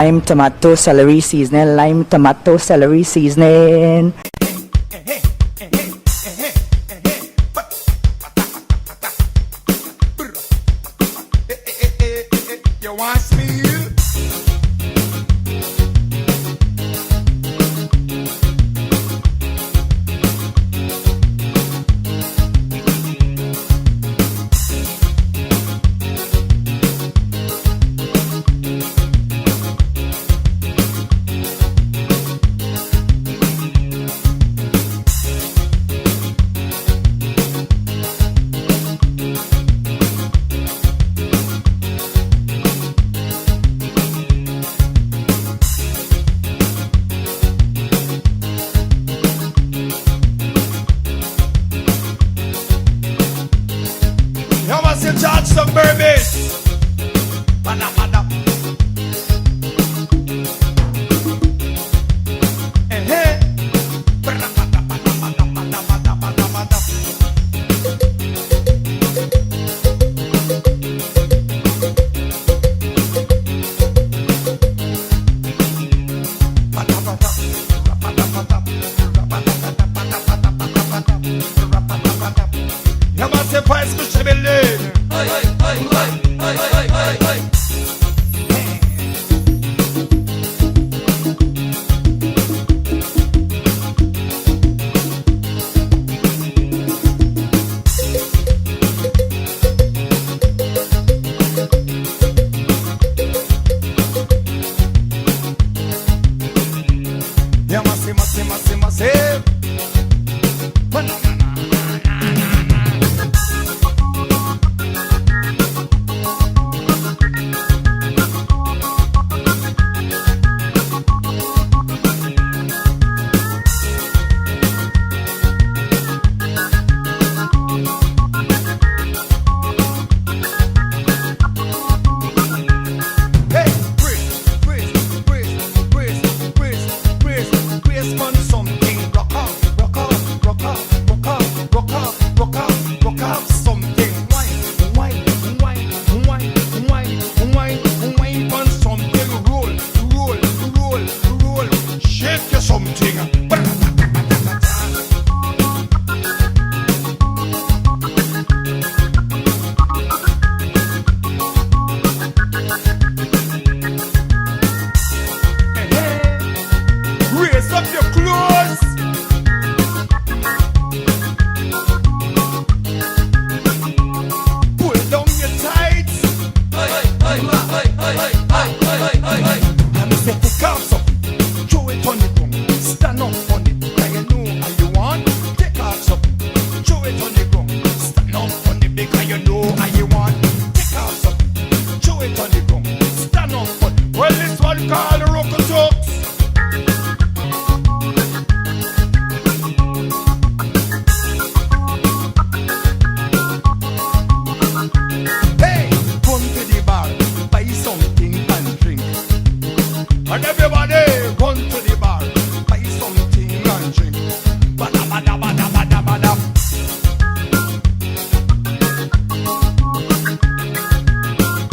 Lime, tomato, celery seasoning. Lime, tomato, celery seasoning. You want speed? You must have charged some burpees. Bada, bada. Eh. Bada, bada, bada, bada, bada, bada, bada, bada. Bada, bada, bada, bada, bada. You must have price for Chevrolet. You must have. Raise up your clothes. Pull down your tights. And say take off something, throw it on the ground, stand up on it, because you know how you want. Take off something, throw it on the ground, stand up on it, because you know how you want. Take off something, throw it on the ground, stand up on it. Well, this one called the Rocket Talks. And everybody run to the bar, buy something and drink. Bada, bada, bada, bada, bada.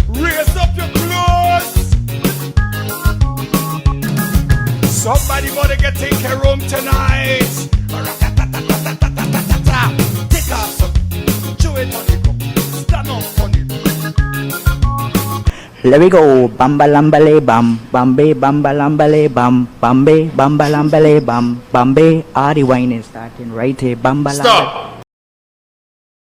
Raise up your clothes. Somebody gonna get in your room tonight. Take off something, chew it on the ground, stand up on it. Let we go, bamba lambale bam, bambe bamba lambale bam, bambe bamba lambale bam, bambe. Ah, the wine is starting right here, bamba lambale. Stop.